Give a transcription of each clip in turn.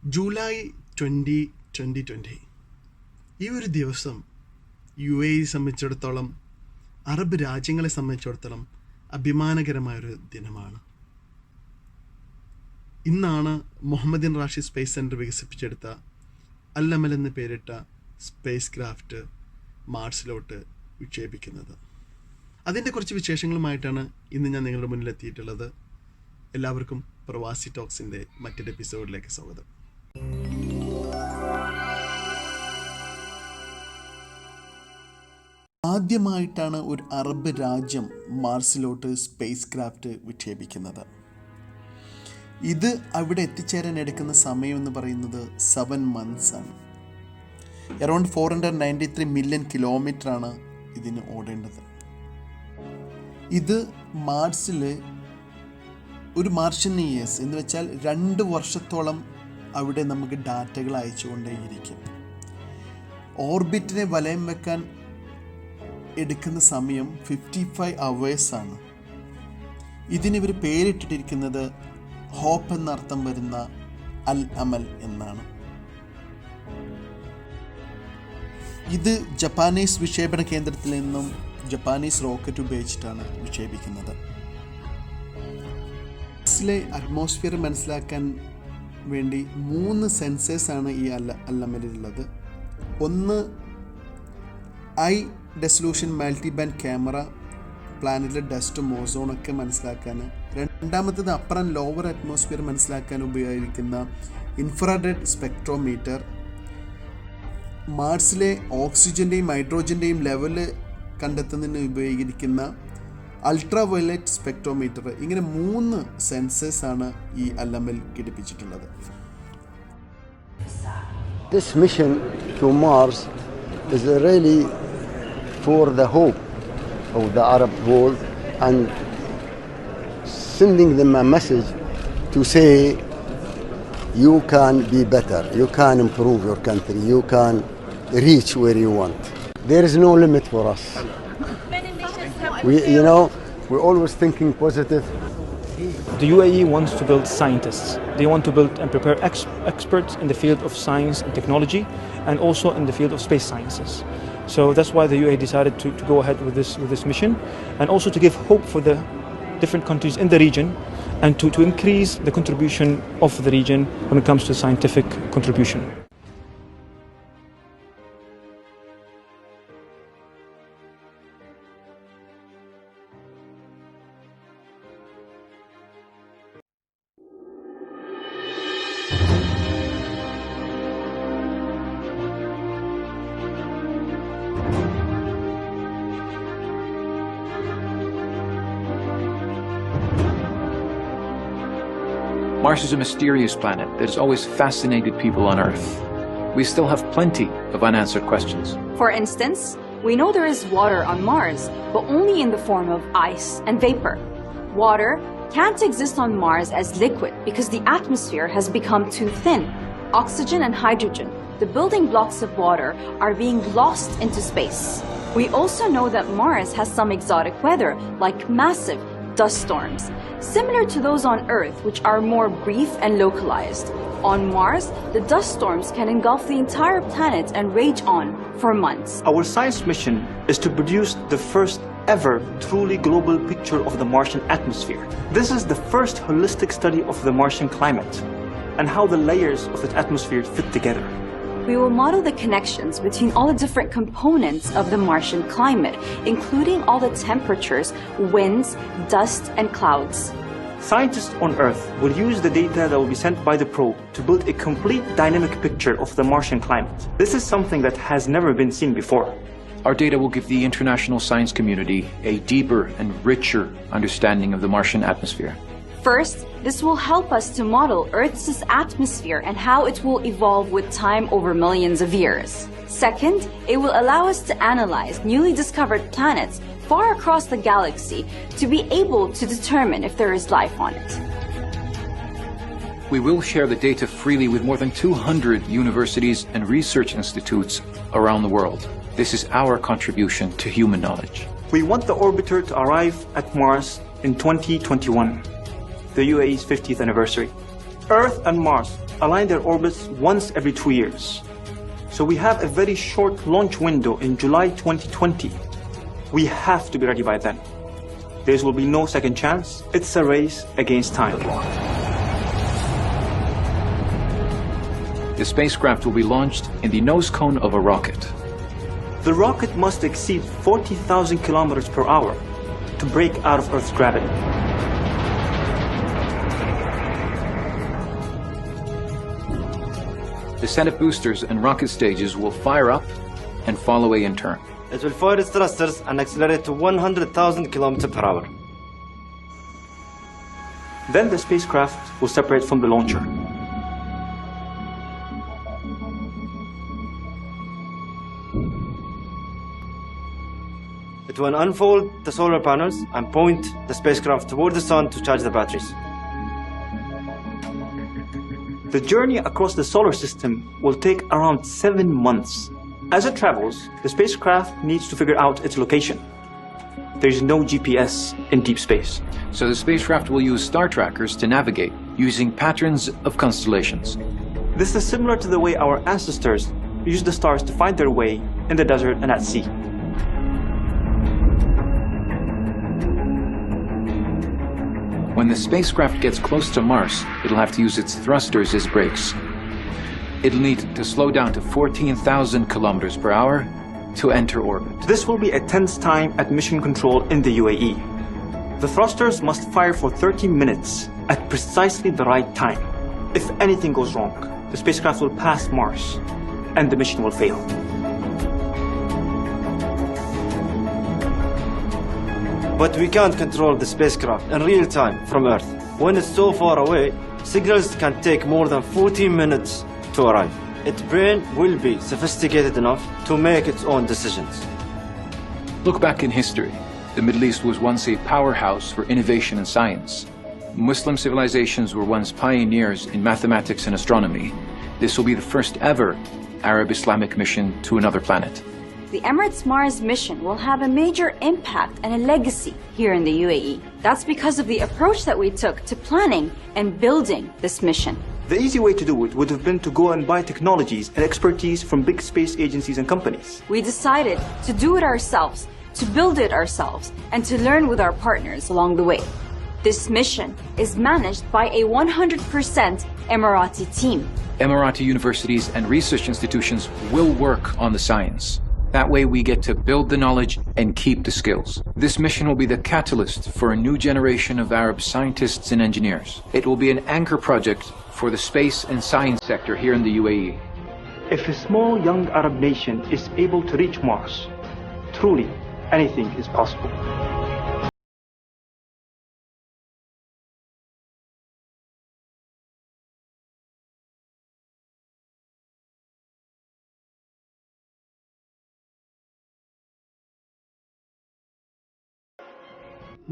July 2020 ഈ ഒരു ദിവസം UAE സംബന്ധിച്ചിടത്തോളം, അറബ് രാജ്യങ്ങളെ സംബന്ധിച്ചിടത്തോളം അഭിമാനകരമായൊരു ദിനമാണ്. ഇന്നാണ് മുഹമ്മദിൻ റാഷിദ് സ്പേസ് സെൻറ്റർ വികസിപ്പിച്ചെടുത്ത അൽ-അമൽ എന്ന് പേരിട്ട സ്പേസ് ക്രാഫ്റ്റ് മാർസിലോട്ട് വിക്ഷേപിക്കുന്നത്. അതിൻ്റെ കുറച്ച് വിശേഷങ്ങളുമായിട്ടാണ് ഇന്ന് ഞാൻ നിങ്ങളുടെ മുന്നിൽ എത്തിയിട്ടുള്ളത്. എല്ലാവർക്കും പ്രവാസി ടോക്സിൻ്റെ മറ്റൊരു എപ്പിസോഡിലേക്ക് സ്വാഗതം. ആദ്യമായിട്ടാണ് ഒരു അറബ് രാജ്യം മാർസിലോട്ട് സ്പേസ് ക്രാഫ്റ്റ് വിക്ഷേപിക്കുന്നത്. ഇത് അവിടെ എത്തിച്ചേരാൻ എടുക്കുന്ന സമയം എന്ന് പറയുന്നത് 7 months ആണ്. അറൗണ്ട് 493 മില്യൺ കിലോമീറ്ററാണ് ഇതിന് ഓടേണ്ടത്. ഇത് മാർസിൽ ഒരു മാർഷ്യൻ ഇയേഴ്സ് എന്ന് വെച്ചാൽ 2 വർഷത്തോളം അവിടെ നമുക്ക് ഡാറ്റകൾ അയച്ചുകൊണ്ടേയിരിക്കും. ഓർബിറ്റിനെ വലയം വെക്കാൻ എടുക്കുന്ന സമയം 55 hours ആണ്. ഇതിനിവർ പേരിട്ടിരിക്കുന്നത് ഹോപ്പ് എന്നർത്ഥം വരുന്ന അൽ-അമൽ എന്നാണ്. ഇത് ജപ്പാനീസ് വിക്ഷേപണ കേന്ദ്രത്തിൽ നിന്നും ജപ്പാനീസ് റോക്കറ്റ് ഉപയോഗിച്ചിട്ടാണ് വിക്ഷേപിക്കുന്നത്. മാർസിലെ അറ്റ്മോസ്ഫിയർ മനസ്സിലാക്കാൻ വേണ്ടി 3 സെൻസേഴ്സാണ് ഈ അൽ-അമലിലുള്ളത്. ഒന്ന് high resolution multi band camera, പ്ലാനറ്റിലെ ഡസ്റ്റും ഓസോണൊക്കെ മനസ്സിലാക്കാൻ. രണ്ടാമത്തേത് അപ്പർ ആൻഡ് ലോവർ അറ്റ്മോസ്ഫിയർ മനസ്സിലാക്കാൻ ഉപയോഗിക്കുന്ന ഇൻഫ്രാറെഡ് സ്പെക്ട്രോമീറ്റർ, മാർസിലെ ഓക്സിജൻ്റെയും ഹൈഡ്രോജൻ്റെയും ലെവല് കണ്ടെത്തുന്നതിന് ഉപയോഗിക്കുന്ന അൾട്രാ വയലറ്റ് സ്പെക്ട്രോമീറ്റർ. ഇങ്ങനെ 3 സെൻസേഴ്സാണ് ഈ അൽ-അമൽ ഘടിപ്പിച്ചിട്ടുള്ളത്. This mission to Mars is really for the hope of the Arab world and sending them a message to say you can be better, you can improve your country, you can reach where you want. There is no limit for us. We're always thinking positive. The UAE wants to build scientists. They want to build and prepare experts in the field of science and technology, and also in the field of space sciences. So that's why the UAE decided to go ahead with this mission, and also to give hope for the different countries in the region, and to increase the contribution of the region when it comes to scientific contribution. Mars is a mysterious planet that has always fascinated people on Earth. We still have plenty of unanswered questions. For instance, we know there is water on Mars, but only in the form of ice and vapor. Water can't exist on Mars as liquid because the atmosphere has become too thin. Oxygen and hydrogen, the building blocks of water, are being lost into space. We also know that Mars has some exotic weather, like massive dust storms, similar to those on Earth, which are more brief and localized. On Mars, the dust storms can engulf the entire planet and rage on for months. Our science mission is to produce the first ever truly global picture of the Martian atmosphere. This is the first holistic study of the Martian climate and how the layers of the atmosphere fit together. We will model the connections between all the different components of the Martian climate, including all the temperatures, winds, dust, and clouds. Scientists on Earth will use the data that will be sent by the probe to build a complete dynamic picture of the Martian climate. This is something that has never been seen before. Our data will give the international science community a deeper and richer understanding of the Martian atmosphere. First, this will help us to model Earth's atmosphere and how it will evolve with time over millions of years. Second, it will allow us to analyze newly discovered planets far across the galaxy to be able to determine if there is life on it. We will share the data freely with more than 200 universities and research institutes around the world. This is our contribution to human knowledge. We want the orbiter to arrive at Mars in 2021, the UAE's 50th anniversary. Earth and Mars align their orbits once every 2 years. So we have a very short launch window in July 2020. We have to be ready by then. There will be no second chance. It's a race against time. The spacecraft will be launched in the nose cone of a rocket. The rocket must exceed 40,000 kilometers per hour to break out of Earth's gravity. The Senate boosters and rocket stages will fire up and fall away in turn. It will fire its thrusters and accelerate to 100,000 kilometers per hour. Then the spacecraft will separate from the launcher. It will unfold the solar panels and point the spacecraft toward the sun to charge the batteries. The journey across the solar system will take around 7 months. As it travels, the spacecraft needs to figure out its location. There is no GPS in deep space. So the spacecraft will use star trackers to navigate using patterns of constellations. This is similar to the way our ancestors used the stars to find their way in the desert and at sea. When the spacecraft gets close to Mars, it'll have to use its thrusters as brakes. It'll need to slow down to 14,000 kilometers per hour to enter orbit. This will be a tense time at mission control in the UAE. The thrusters must fire for 30 minutes at precisely the right time. If anything goes wrong, the spacecraft will pass Mars and the mission will fail. But we can't control the spacecraft in real time from Earth. When it's so far away, signals can take more than 14 minutes to arrive. Its brain will be sophisticated enough to make its own decisions. Look back in history. The Middle East was once a powerhouse for innovation and science. Muslim civilizations were once pioneers in mathematics and astronomy. This will be the first ever Arab-Islamic mission to another planet. The Emirates Mars mission will have a major impact and a legacy here in the UAE. That's because of the approach that we took to planning and building this mission. The easy way to do it would have been to go and buy technologies and expertise from big space agencies and companies. We decided to do it ourselves, to build it ourselves, and to learn with our partners along the way. This mission is managed by a 100% Emirati team. Emirati universities and research institutions will work on the science. That way we get to build the knowledge and keep the skills. This mission will be the catalyst for a new generation of Arab scientists and engineers. It will be an anchor project for the space and science sector here in the UAE. If a small young Arab nation is able to reach Mars, truly anything is possible.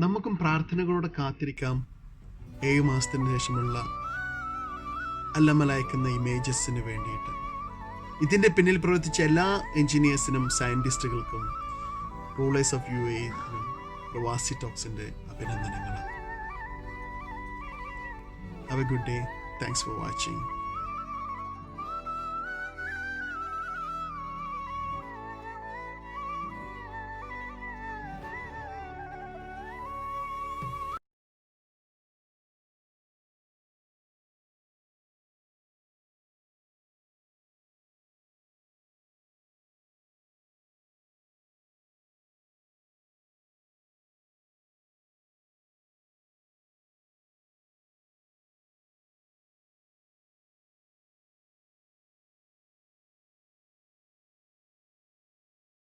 നമുക്കും പ്രാർത്ഥനകളോടെ കാത്തിരിക്കാം 7 മാസത്തിന് ശേഷമുള്ള അല്ലമലയക്കുന്ന ഇമേജസിന് വേണ്ടിയിട്ട്. ഇതിൻ്റെ പിന്നിൽ പ്രവർത്തിച്ച എല്ലാ എൻജിനീയേഴ്സിനും സയൻറ്റിസ്റ്റുകൾക്കും rulers of UAE പ്രവാസി ടോക്സിൻ്റെ അഭിനന്ദനങ്ങൾ. Have a good day. Thanks for watching.